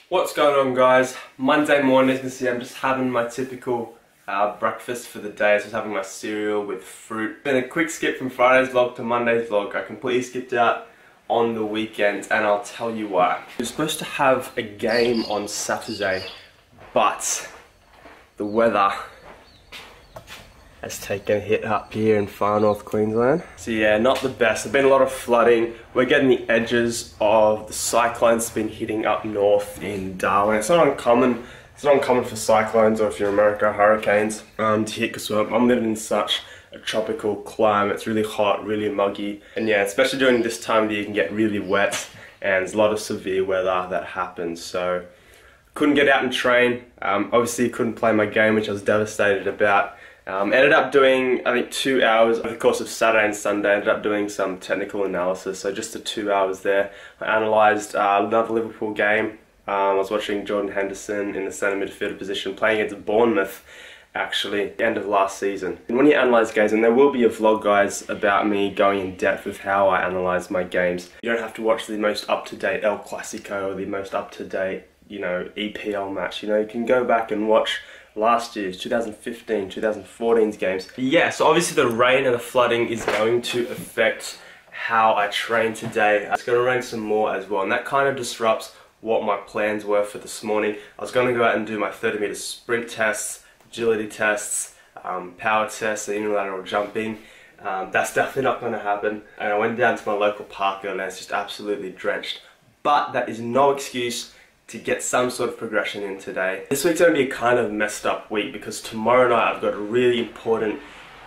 What's going on, guys? Monday morning, as you can see, I'm just having my typical breakfast for the day. So just having my cereal with fruit. Been a quick skip from Friday's vlog to Monday's vlog. I completely skipped out on the weekend, and I'll tell you why. We're supposed to have a game on Saturday, but the weather has taken a hit up here in far north Queensland. So yeah, not the best. There's been a lot of flooding. We're getting the edges of the cyclones been hitting up north in Darwin. It's not uncommon. It's not uncommon for cyclones, or if you're in America, hurricanes, to hit, because I'm living in such a tropical climate. It's really hot, really muggy, and yeah, especially during this time of the year, you can get really wet, and there's a lot of severe weather that happens. So couldn't get out and train. Obviously couldn't play my game, which I was devastated about. Ended up doing, I think, 2 hours over the course of Saturday and Sunday. Ended up doing some technical analysis, so just the 2 hours there. I analysed another Liverpool game. I was watching Jordan Henderson in the centre midfielder position playing against Bournemouth, actually, the end of last season. And when you analyse games, and there will be a vlog, guys, about me going in depth with how I analyse my games. You don't have to watch the most up-to-date El Clasico or the most up-to-date, EPL match. You can go back and watch last year's, 2015, 2014's games. But yeah, so obviously the rain and the flooding is going to affect how I train today. It's going to rain some more as well, and that kind of disrupts what my plans were for this morning. I was going to go out and do my 30-meter sprint tests, agility tests, power tests, and unilateral jumping. That's definitely not going to happen. And I went down to my local park and it's just absolutely drenched. But that is no excuse to get some sort of progression in today. This week's going to be a kind of messed up week, because tomorrow night I've got a really important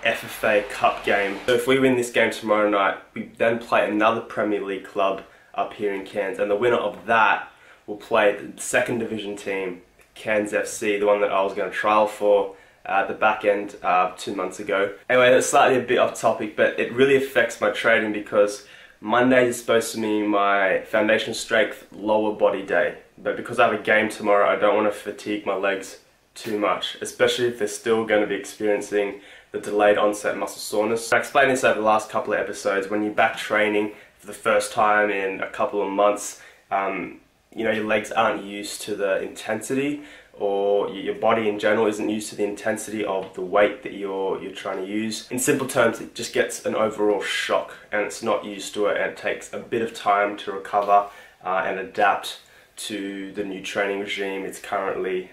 FFA Cup game. So if we win this game tomorrow night, we then play another Premier League club up here in Cairns, and the winner of that will play the second division team, Cairns FC, the one that I was going to trial for at the back end 2 months ago. Anyway, that's slightly a bit off topic, but it really affects my training, because Monday is supposed to be my foundation strength lower body day. But because I have a game tomorrow, I don't want to fatigue my legs too much, especially if they're still going to be experiencing the delayed onset muscle soreness. I explained this over the last couple of episodes. When you're back training for the first time in a couple of months, your legs aren't used to the intensity, or your body in general isn't used to the intensity of the weight that you're trying to use. In simple terms, it just gets an overall shock, and it's not used to it, and it takes a bit of time to recover and adapt to the new training regime it's currently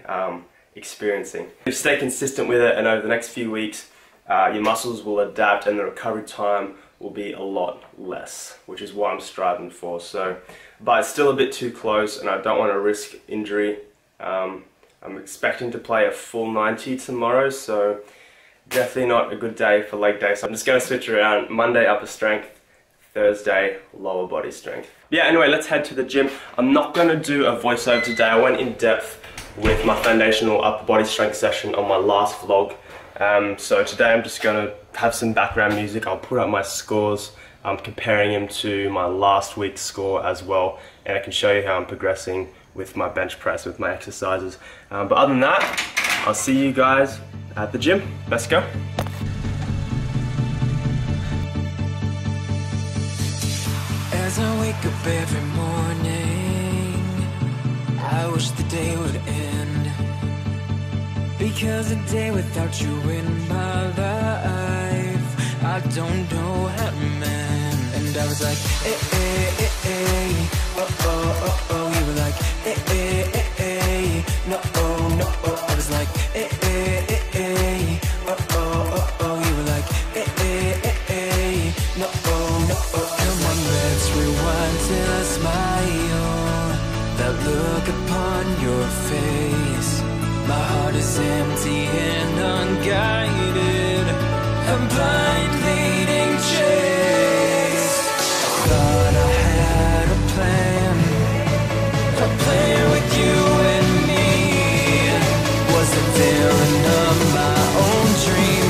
experiencing. If you stay consistent with it, and over the next few weeks, your muscles will adapt and the recovery time will be a lot less, which is what I'm striving for. So, but it's still a bit too close, and I don't want to risk injury. I'm expecting to play a full 90 tomorrow, so definitely not a good day for leg day. So I'm just going to switch around. Monday upper strength, Thursday lower body strength. Yeah, anyway, let's head to the gym. I'm not going to do a voiceover today. I went in depth with my foundational upper body strength session on my last vlog. So today I'm just going to have some background music. I'll put up my scores. I'm comparing them to my last week's score as well, and I can show you how I'm progressing with my bench press, with my exercises. But other than that, I'll see you guys at the gym. Let's go. As I wake up every morning, I wish the day would end, because a day without you in my life, I don't know how to mend. And I was like, oh, oh, oh, oh. You were like, no, oh, no, oh. I was like, oh, oh, oh, oh. You were like, no, oh, no, oh. Come on, let's rewind till I smile. That look upon your face. My heart is empty and unguided, a blind leading chase. I thought I had a plan with you and me. Was the villain of my own dream,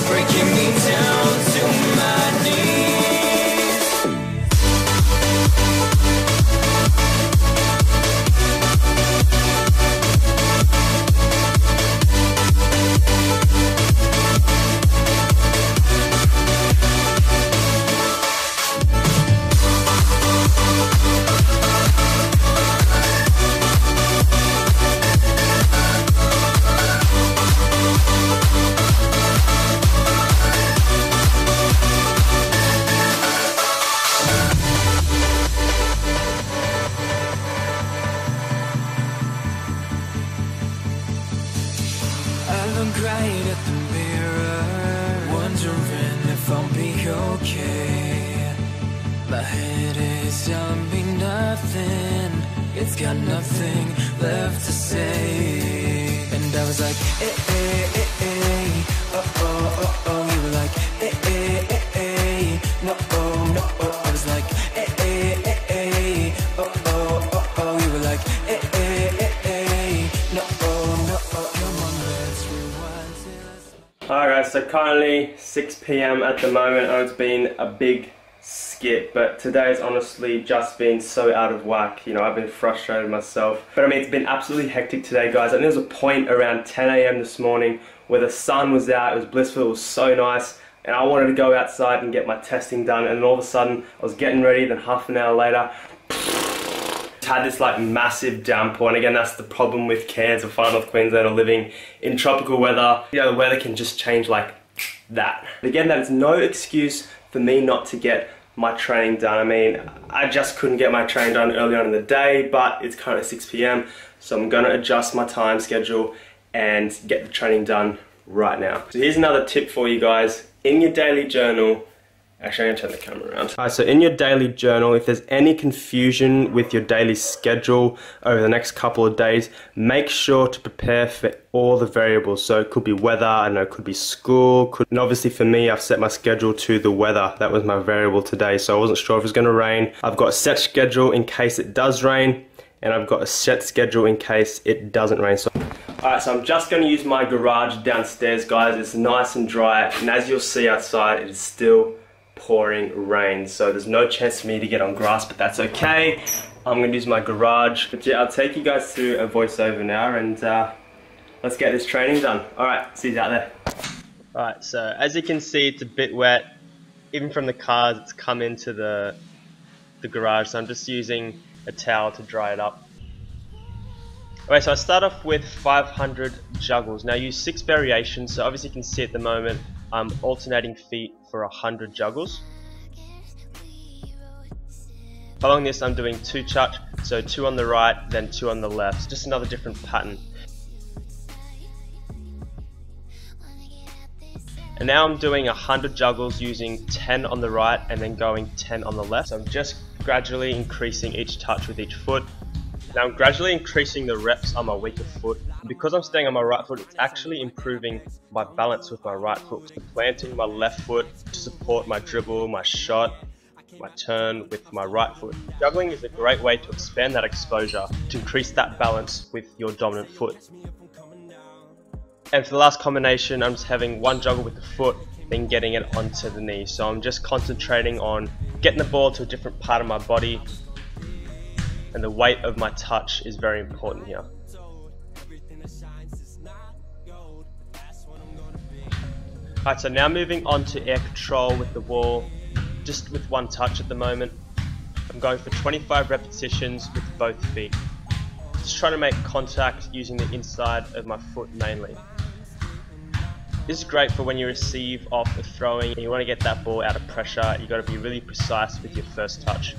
breaking me down to my knees. crying at the mirror, wondering if I'll be okay. My head is telling me nothing, it's got nothing left to say. And I was like, eh, eh, eh, eh, oh, oh, oh, oh. You were like, eh, eh, eh, eh, no, oh, no, oh. I was like, eh, eh, eh, eh, oh, oh, oh, oh. You were like, eh, eh, eh, eh, no, oh, no, oh. Come on, let's rewind till I... Alright guys, so currently 6 PM at the moment. I know it's been a big skip, but today's honestly just been so out of whack. You know, I've been frustrated myself. But I mean, it's been absolutely hectic today, guys. And there was a point around 10 AM this morning where the sun was out, it was blissful, it was so nice. And I wanted to go outside and get my testing done. And then all of a sudden, I was getting ready, then half an hour later, had this like massive downpour. And again, that's the problem with Cairns or Far North Queensland or living in tropical weather. You know, the weather can just change like that. But again, that is no excuse for me not to get my training done. I mean, I just couldn't get my training done early on in the day, but it's currently 6 PM, so I'm gonna adjust my time schedule and get the training done right now. So here's another tip for you guys. In your daily journal, actually I'm gonna turn the camera around. Alright, so in your daily journal, if there's any confusion with your daily schedule over the next couple of days, make sure to prepare for all the variables. So it could be weather, I don't know, it could be school, and obviously for me, I've set my schedule to the weather. That was my variable today, so I wasn't sure if it was gonna rain. I've got a set schedule in case it does rain, and I've got a set schedule in case it doesn't rain. So, alright, so I'm just gonna use my garage downstairs, guys. It's nice and dry, and as you'll see outside, it is still pouring rain, so there's no chance for me to get on grass, but that's okay. I'm gonna use my garage. But yeah, I'll take you guys through a voiceover now, and let's get this training done. Alright, see you out there. Alright, so as you can see, it's a bit wet. Even from the cars, it's come into the garage, so I'm just using a towel to dry it up. Okay, so I start off with 500 juggles. Now I use 6 variations, so obviously you can see at the moment I'm alternating feet for 100 juggles. Following this, I'm doing 2 touch, so 2 on the right, then 2 on the left. Just another different pattern. And now I'm doing 100 juggles using 10 on the right and then going 10 on the left. So I'm just gradually increasing each touch with each foot. Now I'm gradually increasing the reps on my weaker foot. Because I'm staying on my right foot, it's actually improving my balance with my right foot. So planting my left foot to support my dribble, my shot, my turn with my right foot. Juggling is a great way to expand that exposure, to increase that balance with your dominant foot. And for the last combination, I'm just having 1 juggle with the foot, then getting it onto the knee. So I'm just concentrating on getting the ball to a different part of my body, and the weight of my touch is very important here. Alright, so now moving on to air control with the ball, just with 1 touch at the moment. I'm going for 25 repetitions with both feet. Just trying to make contact using the inside of my foot mainly. This is great for when you receive off the throwing and you want to get that ball out of pressure. You've got to be really precise with your first touch.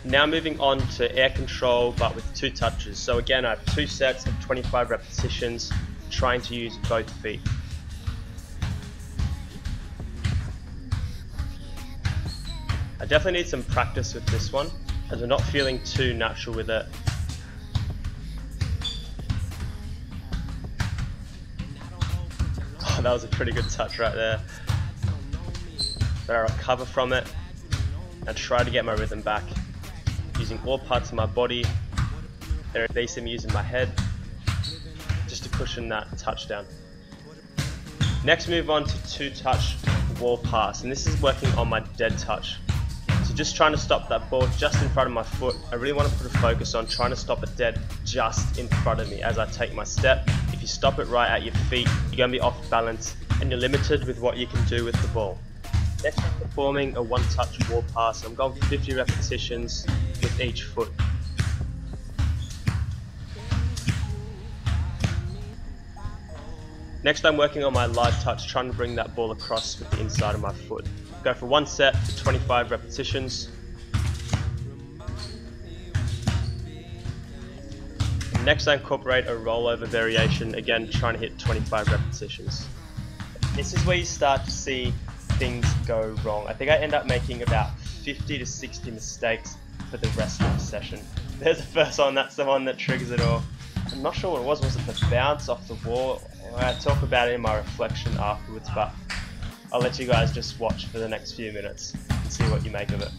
Now moving on to air control, but with 2 touches. So again, I have 2 sets of 25 repetitions, trying to use both feet. I definitely need some practice with this one, as I'm not feeling too natural with it. Oh, that was a pretty good touch right there. But I recover from it and try to get my rhythm back, using all parts of my body. There, they see me using my head just to cushion that touchdown. Next, move on to 2 touch wall pass, and this is working on my dead touch. So just trying to stop that ball just in front of my foot. I really want to put a focus on trying to stop it dead just in front of me as I take my step. If you stop it right at your feet, you're going to be off balance and you're limited with what you can do with the ball. Next, I'm performing a 1-touch wall pass. I'm going for 50 repetitions with each foot. Next, I'm working on my live touch, trying to bring that ball across with the inside of my foot. Go for 1 set for 25 repetitions. Next I incorporate a rollover variation, again trying to hit 25 repetitions. This is where you start to see things go wrong. I think I end up making about 50 to 60 mistakes for the rest of the session. There's the first one, that's the one that triggers it all. I'm not sure what it was it the bounce off the wall? I talk about it in my reflection afterwards, but I'll let you guys just watch for the next few minutes and see what you make of it.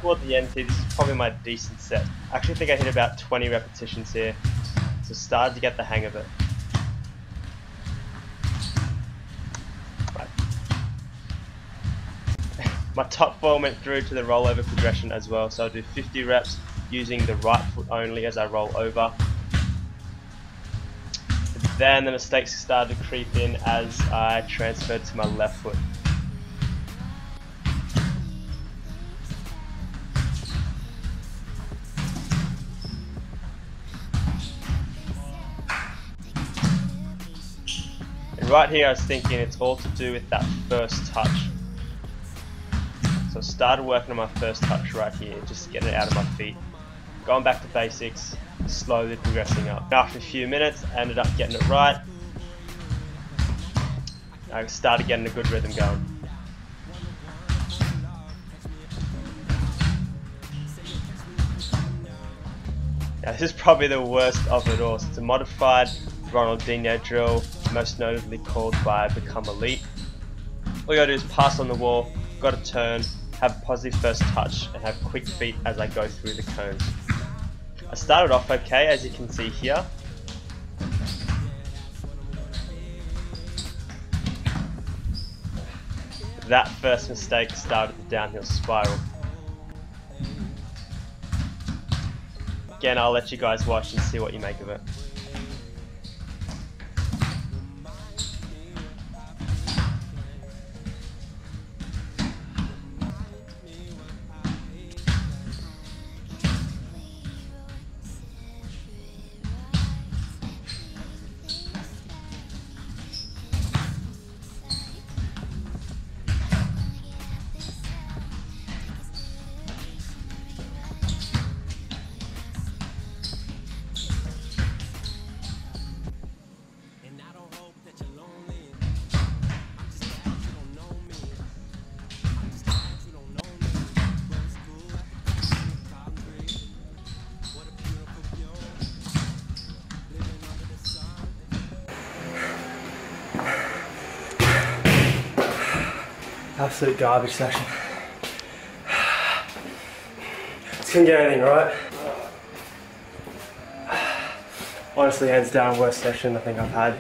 Toward the end here, this is probably my decent set. I actually think I hit about 20 repetitions here, so started to get the hang of it. Right. My top 4 went through to the rollover progression as well, so I'll do 50 reps using the right foot only as I roll over. Then the mistakes started to creep in as I transferred to my left foot. Right here I was thinking it's all to do with that first touch. So I started working on my first touch right here, just getting it out of my feet. Going back to basics, slowly progressing up. After a few minutes, I ended up getting it right. I started getting a good rhythm going. Now this is probably the worst of it all. So it's a modified Ronaldinho drill, most notably called by Become Elite. All you gotta do is pass on the wall, gotta turn, have a positive first touch, and have quick feet as I go through the cones. I started off okay, as you can see here. That first mistake started the downhill spiral. Again, I'll let you guys watch and see what you make of it. Absolute garbage session. Just couldn't get anything right. Honestly, hands down, worst session I think I've had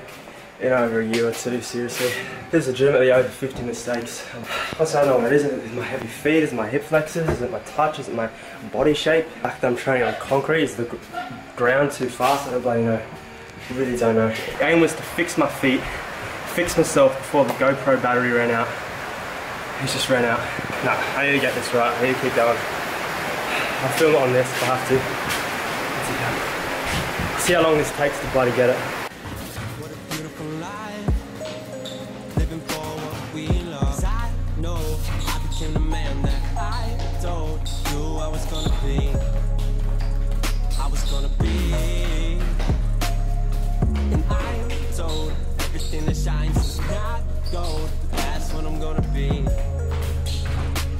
in over a year or two, seriously. There's legitimately over 50 mistakes. I don't know what it is. Is it my heavy feet? Is it my hip flexors? Is it my touch? Is it my body shape? The fact that I'm training on concrete? Is the ground too fast? I don't bloody know. I really don't know. The aim was to fix my feet, fix myself before the GoPro battery ran out. It's just ran out. No, I need to get this right. I need to keep going. I'll film it on this if I have to. See how long this takes to bloody get it. What a beautiful life, living for what we love. I know I became the man that I told you I was gonna be. I was gonna be. And I'm told everything that shines is not gold. That's what I'm gonna be.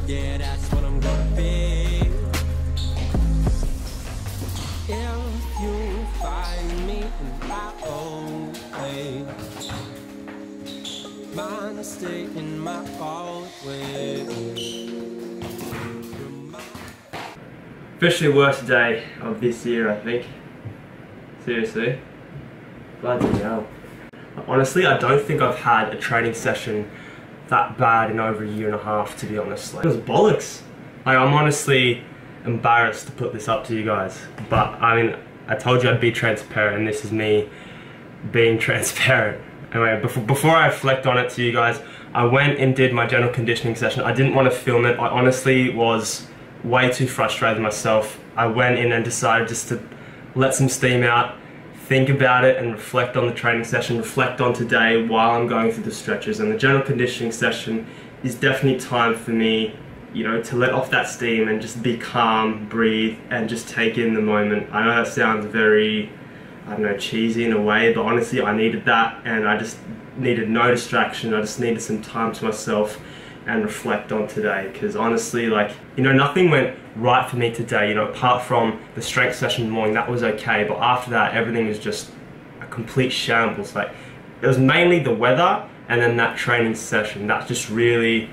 Yeah, that's what I'm gonna be. If you find me in my own way, mine stay in my own way. Officially worst day of this year, I think. Seriously. Bloody hell. honestly, I don't think I've had a training session that bad in over a year and a half, to be honest. Like, it was bollocks. Like, I'm honestly embarrassed to put this up to you guys, but I mean, I told you I'd be transparent, and this is me being transparent. Anyway, before I reflect on it to you guys, I went and did my general conditioning session. I didn't want to film it. I honestly was way too frustrated with myself. I went in and decided just to let some steam out, think about it, and reflect on the training session, reflect on today while I'm going through the stretches. And the general conditioning session is definitely time for me, you know, to let off that steam and just be calm, breathe, and just take in the moment. I know that sounds very, I don't know, cheesy in a way, but honestly I needed that, and I just needed no distraction. I just needed some time to myself and reflect on today, because honestly, like, you know, nothing went right for me today, you know, apart from the strength session in the morning. That was okay, but after that everything was just a complete shambles. Like, it was mainly the weather and then that training session that just really,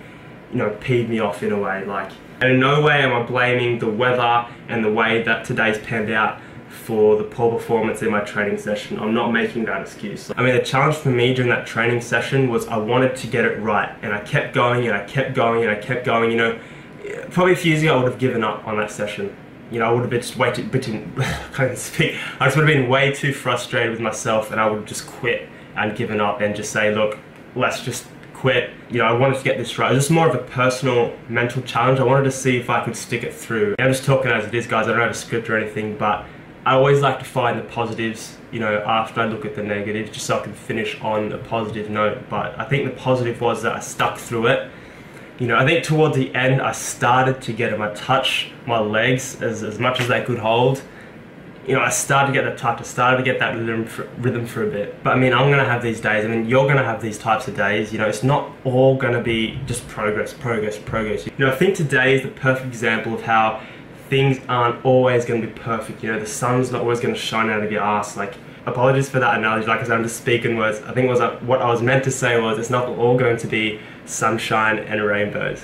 you know, peeved me off in a way. Like, and in no way am I blaming the weather and the way that today's panned out for the poor performance in my training session. I'm not making that excuse. I mean, the challenge for me during that training session was I wanted to get it right, and I kept going and I kept going and I kept going. You know, probably a few years ago I would have given up on that session. You know, I would have been just way too, can't speak. I just would have been way too frustrated with myself, and I would have just quit and given up and just say, look, let's just quit. You know, I wanted to get this right. It was just more of a personal mental challenge. I wanted to see if I could stick it through. I'm just talking as it is, guys. I don't have a script or anything, but I always like to find the positives, you know, after I look at the negatives, just so I can finish on a positive note. But I think the positive was that I stuck through it. You know, I think towards the end I started to get my touch, my legs as much as they could hold. You know, I started to get the touch, I started to get that rhythm for a bit. But I mean, I'm gonna have these days, I mean, you're gonna have these types of days, you know, it's not all gonna be just progress. You know, I think today is the perfect example of how things aren't always going to be perfect. You know, the sun's not always going to shine out of your ass. Like, apologies for that analogy, like, because I'm just speaking words. I think what I was meant to say was, it's not all going to be sunshine and rainbows.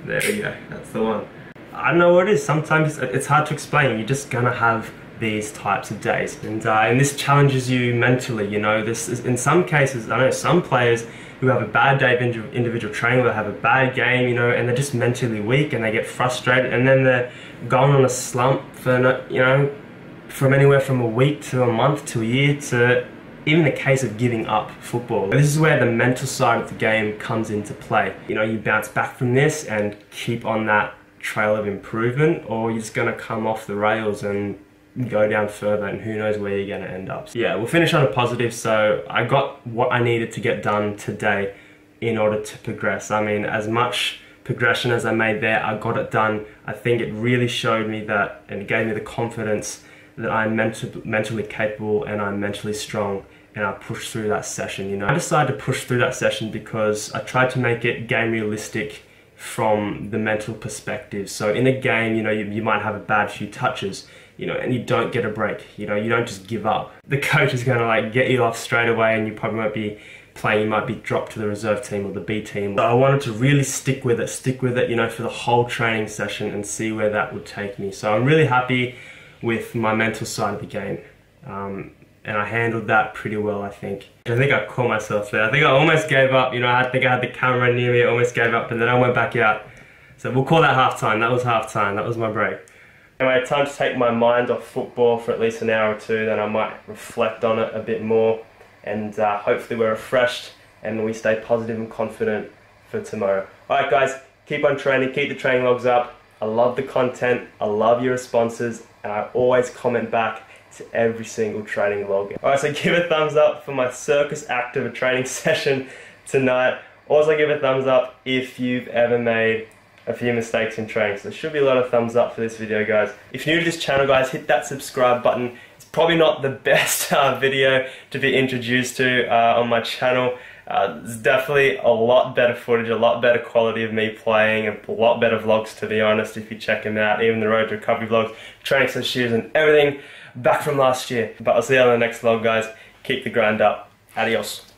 There we go, that's the one. I don't know what it is, sometimes it's hard to explain. You're just going to have these types of days, and this challenges you mentally. You know, this is, in some cases, I know some players who have a bad day of individual training, they'll have a bad game, you know, and they're just mentally weak and they get frustrated, and then they're going on a slump for, you know, from anywhere from a week to a month to a year to even the case of giving up football. This is where the mental side of the game comes into play. You know, you bounce back from this and keep on that trail of improvement, or you're just going to come off the rails and go down further, and who knows where you're going to end up. So yeah, we'll finish on a positive. So I got what I needed to get done today in order to progress. I mean, as much progression as I made there, I got it done. I think it really showed me that, and it gave me the confidence that I'm mentally capable and I'm mentally strong, and I pushed through that session. You know, I decided to push through that session because I tried to make it game realistic from the mental perspective. So in a game, you know, you might have a bad few touches, you know, and you don't get a break. You know, you don't just give up. The coach is going to like get you off straight away, and you probably won't be playing. You might be dropped to the reserve team or the B team. So I wanted to really stick with it, you know, for the whole training session and see where that would take me. So I'm really happy with my mental side of the game, and I handled that pretty well, I think. I caught myself there. I think I almost gave up. You know, I think I had the camera near me, I almost gave up, and then I went back out. So we'll call that half-time. That was half-time. That was my break. Anyway, time to take my mind off football for at least an hour or two, then I might reflect on it a bit more, and hopefully we're refreshed and we stay positive and confident for tomorrow. Alright guys, keep on training, keep the training logs up. I love the content, I love your responses, and I always comment back to every single training log. Alright, so give a thumbs up for my circus act of a training session tonight. Also give a thumbs up if you've ever made a few mistakes in training. So there should be a lot of thumbs up for this video, guys. If you're new to this channel, guys, hit that subscribe button. It's probably not the best video to be introduced to on my channel. There's definitely a lot better footage, a lot better quality of me playing, and a lot better vlogs, to be honest, if you check them out. Even the Road to Recovery vlogs, training sessions and everything back from last year. But I'll see you on the next vlog, guys. Keep the grind up. Adios.